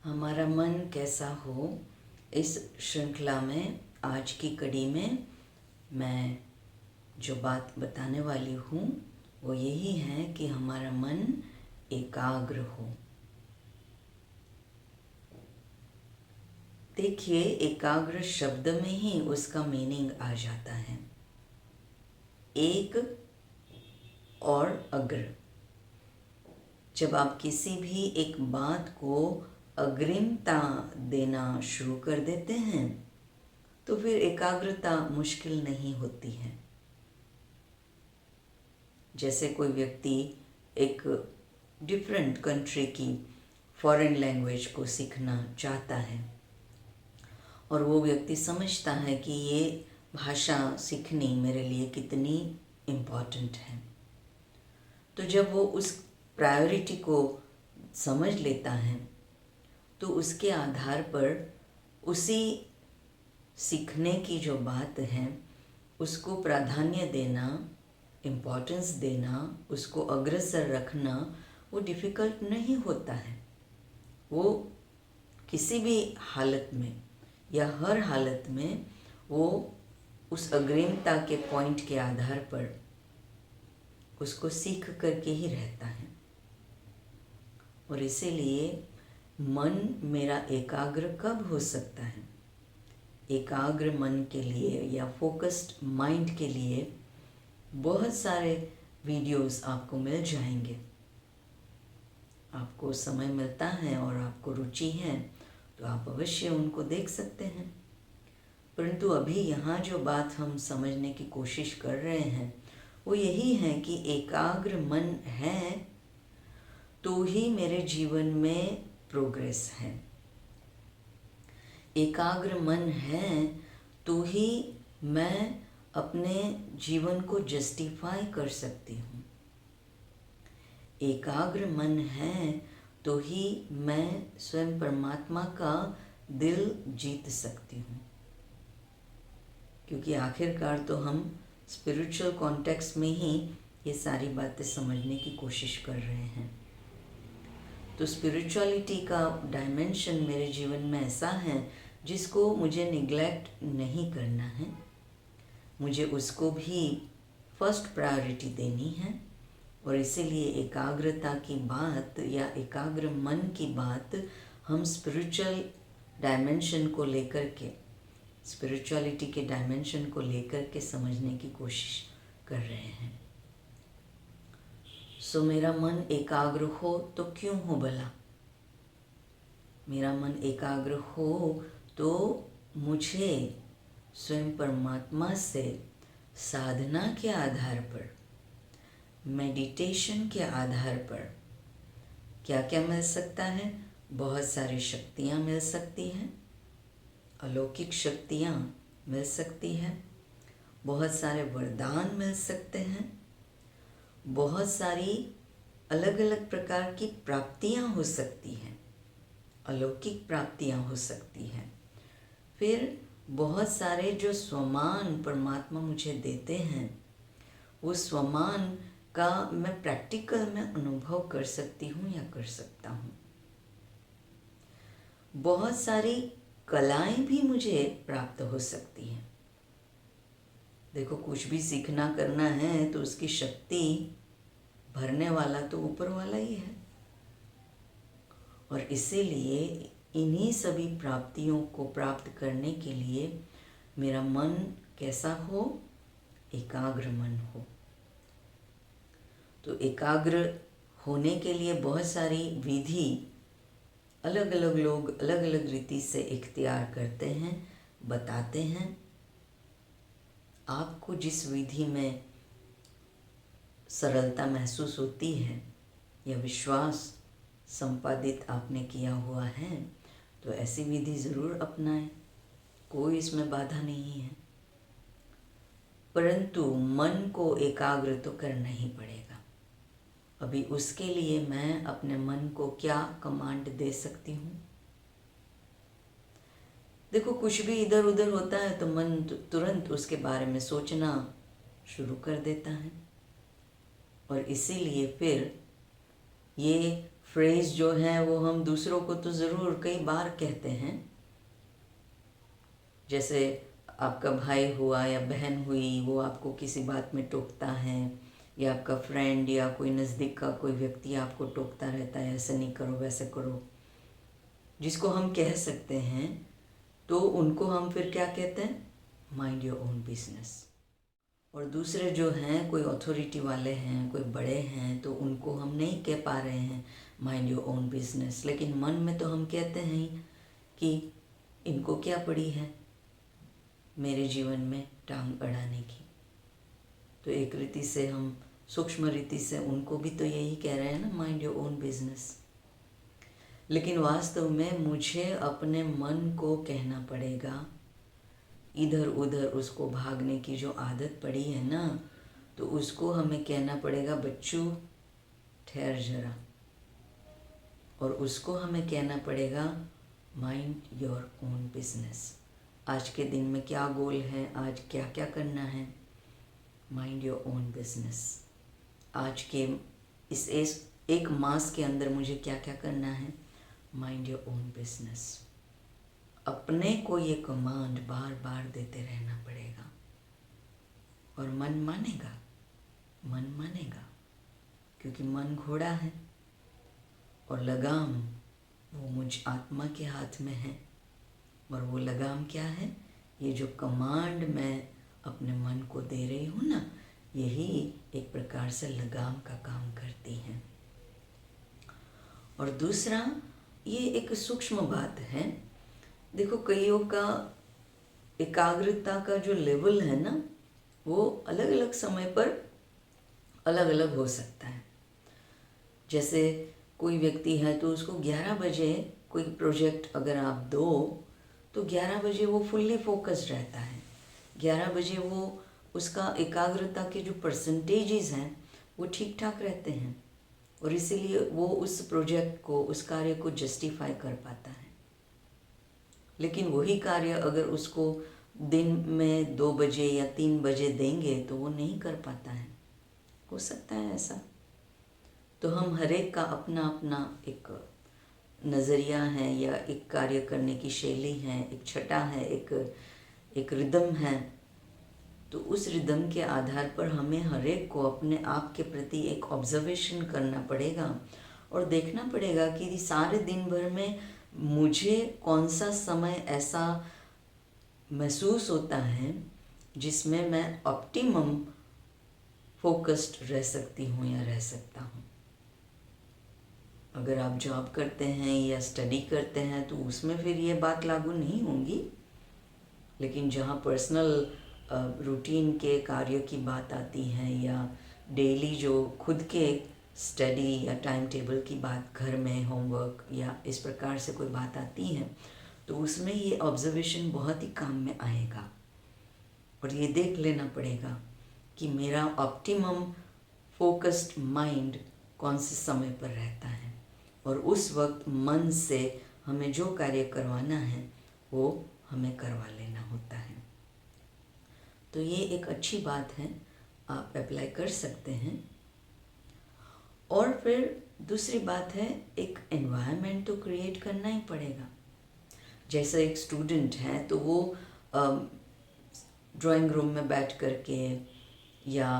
हमारा मन कैसा हो, इस श्रृंखला में आज की कड़ी में मैं जो बात बताने वाली हूँ वो यही है कि हमारा मन एकाग्र हो। देखिए, एकाग्र शब्द में ही उसका मीनिंग आ जाता है, एक और अग्र। जब आप किसी भी एक बात को अग्रिमता देना शुरू कर देते हैं तो फिर एकाग्रता मुश्किल नहीं होती है। जैसे कोई व्यक्ति एक डिफरेंट कंट्री की फॉरेन लैंग्वेज को सीखना चाहता है और वो व्यक्ति समझता है कि ये भाषा सीखनी मेरे लिए कितनी इम्पॉर्टेंट है, तो जब वो उस प्रायोरिटी को समझ लेता है तो उसके आधार पर उसी सीखने की जो बात है उसको प्राधान्य देना, इम्पोर्टेंस देना, उसको अग्रसर रखना वो डिफ़िकल्ट नहीं होता है। वो किसी भी हालत में या हर हालत में वो उस अग्रिमता के पॉइंट के आधार पर उसको सीख करके ही रहता है। और इसीलिए मन मेरा एकाग्र कब हो सकता है? एकाग्र मन के लिए या फोकस्ड माइंड के लिए बहुत सारे वीडियोस आपको मिल जाएंगे। आपको समय मिलता है और आपको रुचि है तो आप अवश्य उनको देख सकते हैं। परंतु अभी यहाँ जो बात हम समझने की कोशिश कर रहे हैं वो यही है कि एकाग्र मन है तो ही मेरे जीवन में प्रोग्रेस है। एकाग्र मन है तो ही मैं अपने जीवन को जस्टिफाई कर सकती हूँ। एकाग्र मन है तो ही मैं स्वयं परमात्मा का दिल जीत सकती हूँ, क्योंकि आखिरकार तो हम स्पिरिचुअल कॉन्टेक्स्ट में ही ये सारी बातें समझने की कोशिश कर रहे हैं। तो स्पिरिचुअलिटी का डायमेंशन मेरे जीवन में ऐसा है जिसको मुझे निग्लेक्ट नहीं करना है, मुझे उसको भी फर्स्ट प्रायोरिटी देनी है। और इसीलिए एकाग्रता की बात या एकाग्र मन की बात हम स्पिरिचुअल डायमेंशन को लेकर के, स्पिरिचुअलिटी के डायमेंशन को लेकर के समझने की कोशिश कर रहे हैं। सो मेरा मन एकाग्र हो तो क्यों हो भला? मेरा मन एकाग्र हो तो मुझे स्वयं परमात्मा से साधना के आधार पर, मेडिटेशन के आधार पर क्या क्या मिल सकता है? बहुत सारी शक्तियाँ मिल सकती हैं, अलौकिक शक्तियाँ मिल सकती हैं, बहुत सारे वरदान मिल सकते हैं, बहुत सारी अलग अलग प्रकार की प्राप्तियाँ हो सकती हैं, अलौकिक प्राप्तियाँ हो सकती हैं। फिर बहुत सारे जो स्वमान परमात्मा मुझे देते हैं वो स्वमान का मैं प्रैक्टिकल में अनुभव कर सकती हूँ या कर सकता हूँ। बहुत सारी कलाएं भी मुझे प्राप्त हो सकती हैं। देखो, कुछ भी सीखना करना है तो उसकी शक्ति भरने वाला तो ऊपर वाला ही है। और इसीलिए इन्हीं सभी प्राप्तियों को प्राप्त करने के लिए मेरा मन कैसा हो? एकाग्र मन हो। तो एकाग्र होने के लिए बहुत सारी विधि अलग अलग लोग अलग अलग रीति से इख्तियार करते हैं, बताते हैं। आपको जिस विधि में सरलता महसूस होती है या विश्वास संपादित आपने किया हुआ है तो ऐसी विधि ज़रूर अपनाएं, कोई इसमें बाधा नहीं है। परंतु मन को एकाग्र तो करना ही पड़ेगा। अभी उसके लिए मैं अपने मन को क्या कमांड दे सकती हूँ? देखो, कुछ भी इधर उधर होता है तो मन तुरंत उसके बारे में सोचना शुरू कर देता है और इसीलिए फिर ये फ्रेज जो है वो हम दूसरों को तो ज़रूर कई बार कहते हैं। जैसे आपका भाई हुआ या बहन हुई, वो आपको किसी बात में टोकता है, या आपका फ्रेंड या कोई नज़दीक का कोई व्यक्ति आपको टोकता रहता है, ऐसे नहीं करो वैसे करो, जिसको हम कह सकते हैं, तो उनको हम फिर क्या कहते हैं? Mind your own business. और दूसरे जो हैं, कोई अथॉरिटी वाले हैं, कोई बड़े हैं, तो उनको हम नहीं कह पा रहे हैं माइंड योर ओन बिजनेस, लेकिन मन में तो हम कहते हैं कि इनको क्या पड़ी है मेरे जीवन में टांग अड़ाने की। तो एक रीति से हम सूक्ष्म रीति से उनको भी तो यही कह रहे हैं ना, माइंड योर ओन बिजनेस। लेकिन वास्तव में मुझे अपने मन को कहना पड़ेगा, इधर उधर उसको भागने की जो आदत पड़ी है ना, तो उसको हमें कहना पड़ेगा, बच्चू ठहर जरा। और उसको हमें कहना पड़ेगा, माइंड योर ओन बिजनेस। आज के दिन में क्या गोल है, आज क्या क्या करना है, माइंड योर ओन बिजनेस। आज के इस एक मास के अंदर मुझे क्या क्या करना है, माइंड योर ओन बिजनेस। अपने को ये कमांड बार बार देते रहना पड़ेगा, और मन मानेगा, मन मानेगा, क्योंकि मन घोड़ा है और लगाम वो मुझ आत्मा के हाथ में है। और वो लगाम क्या है? ये जो कमांड मैं अपने मन को दे रही हूँ ना, यही एक प्रकार से लगाम का काम करती है। और दूसरा, ये एक सूक्ष्म बात है। देखो, कईयों का एकाग्रता का जो लेवल है ना, वो अलग अलग समय पर अलग अलग हो सकता है। जैसे कोई व्यक्ति है तो उसको 11 बजे कोई प्रोजेक्ट अगर आप दो, तो 11 बजे वो फुल्ली फोकस्ड रहता है। 11 बजे वो उसका एकाग्रता के जो परसेंटेजेस हैं वो ठीक ठाक रहते हैं, और इसीलिए वो उस प्रोजेक्ट को, उस कार्य को जस्टिफाई कर पाता है। लेकिन वही कार्य अगर उसको दिन में 2 बजे या 3 बजे देंगे तो वो नहीं कर पाता है। हो सकता है ऐसा। तो हम हर एक का अपना अपना एक नज़रिया है, या एक कार्य करने की शैली है, एक छटा है, एक रिदम है। तो उस रिदम के आधार पर हमें हर एक को अपने आप के प्रति एक ऑब्जर्वेशन करना पड़ेगा, और देखना पड़ेगा कि सारे दिन भर में मुझे कौन सा समय ऐसा महसूस होता है जिसमें मैं ऑप्टिमम फोकस्ड रह सकती हूँ या रह सकता हूँ। अगर आप जॉब करते हैं या स्टडी करते हैं तो उसमें फिर ये बात लागू नहीं होंगी, लेकिन जहाँ पर्सनल रूटीन के कार्यों की बात आती है, या डेली जो खुद के स्टडी या टाइम टेबल की बात, घर में होमवर्क या इस प्रकार से कोई बात आती है, तो उसमें ये ऑब्जर्वेशन बहुत ही काम में आएगा। और ये देख लेना पड़ेगा कि मेरा ऑप्टिमम फोकस्ड माइंड कौन से समय पर रहता है, और उस वक्त मन से हमें जो कार्य करवाना है वो हमें करवा लेना होता है। तो ये एक अच्छी बात है, आप अप्लाई कर सकते हैं। और फिर दूसरी बात है, एक एनवायरनमेंट तो क्रिएट करना ही पड़ेगा। जैसे एक स्टूडेंट है तो वो ड्राइंग रूम में बैठ करके या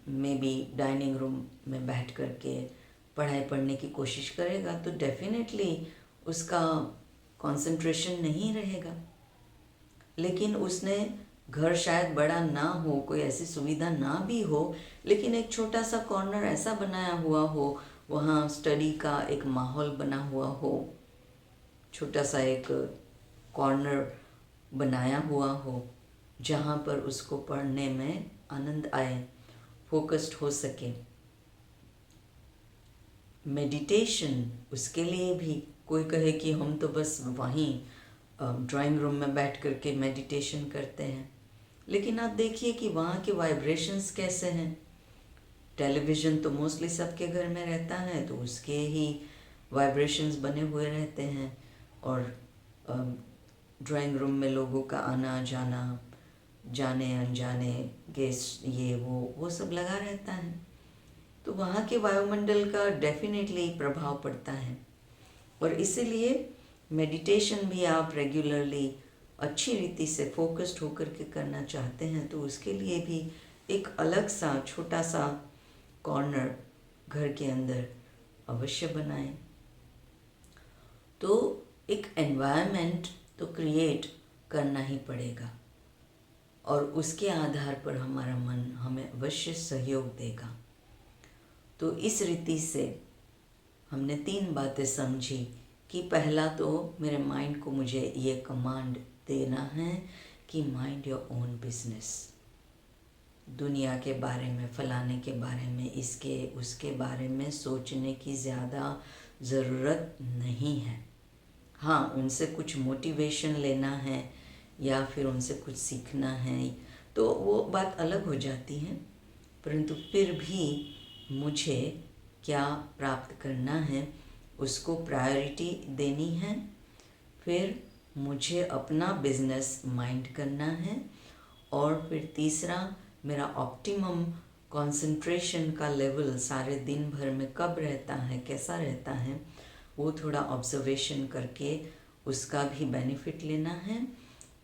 मे बी डाइनिंग रूम में बैठ करके पढ़ाई पढ़ने की कोशिश करेगा, तो डेफिनेटली उसका कंसंट्रेशन नहीं रहेगा। लेकिन उसने घर शायद बड़ा ना हो, कोई ऐसी सुविधा ना भी हो, लेकिन एक छोटा सा कॉर्नर ऐसा बनाया हुआ हो, वहाँ स्टडी का एक माहौल बना हुआ हो, छोटा सा एक कॉर्नर बनाया हुआ हो जहाँ पर उसको पढ़ने में आनंद आए, फोकस्ड हो सके। मेडिटेशन, उसके लिए भी कोई कहे कि हम तो बस वहीं ड्राइंग रूम में बैठ करके मेडिटेशन करते हैं, लेकिन आप देखिए कि वहाँ के वाइब्रेशंस कैसे हैं। टेलीविज़न तो मोस्टली सबके घर में रहता है, तो उसके ही वाइब्रेशंस बने हुए रहते हैं, और ड्राइंग रूम में लोगों का आना जाना, जाने अनजाने गेस्ट, ये वो सब लगा रहता है। तो वहाँ के वायुमंडल का डेफिनेटली प्रभाव पड़ता है। और इसीलिए मेडिटेशन भी आप रेगुलरली अच्छी रीति से फोकस्ड होकर के करना चाहते हैं तो उसके लिए भी एक अलग सा छोटा सा कॉर्नर घर के अंदर अवश्य बनाएं। तो एक एनवायरनमेंट तो क्रिएट करना ही पड़ेगा और उसके आधार पर हमारा मन हमें अवश्य सहयोग देगा। तो इस रीति से हमने 3 बातें समझी कि पहला तो मेरे माइंड को मुझे ये कमांड देना है कि माइंड योर ओन बिजनेस। दुनिया के बारे में, फलाने के बारे में, इसके उसके बारे में सोचने की ज़्यादा ज़रूरत नहीं है। हाँ, उनसे कुछ मोटिवेशन लेना है या फिर उनसे कुछ सीखना है तो वो बात अलग हो जाती है, परंतु फिर भी मुझे क्या प्राप्त करना है उसको प्रायोरिटी देनी है। फिर मुझे अपना बिजनेस माइंड करना है और फिर तीसरा मेरा ऑप्टिमम कंसंट्रेशन का लेवल सारे दिन भर में कब रहता है, कैसा रहता है, वो थोड़ा ऑब्जर्वेशन करके उसका भी बेनिफिट लेना है।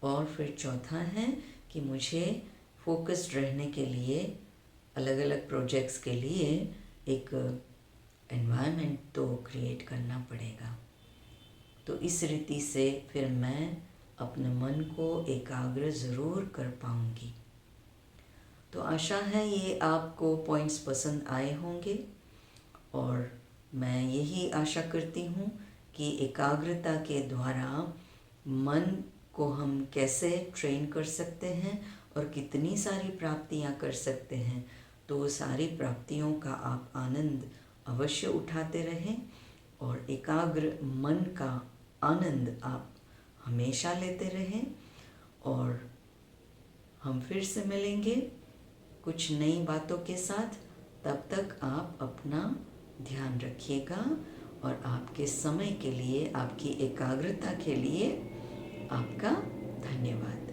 और फिर चौथा है कि मुझे फोकस्ड रहने के लिए अलग अलग प्रोजेक्ट्स के लिए एक एनवायरनमेंट तो क्रिएट करना पड़ेगा। तो इस रीति से फिर मैं अपने मन को एकाग्र ज़रूर कर पाऊँगी। तो आशा है ये आपको पॉइंट्स पसंद आए होंगे और मैं यही आशा करती हूँ कि एकाग्रता के द्वारा मन को हम कैसे ट्रेन कर सकते हैं और कितनी सारी प्राप्तियाँ कर सकते हैं। तो सारी प्राप्तियों का आप आनंद अवश्य उठाते रहें और एकाग्र मन का आनंद आप हमेशा लेते रहें। और हम फिर से मिलेंगे कुछ नई बातों के साथ। तब तक आप अपना ध्यान रखिएगा और आपके समय के लिए, आपकी एकाग्रता के लिए आपका धन्यवाद।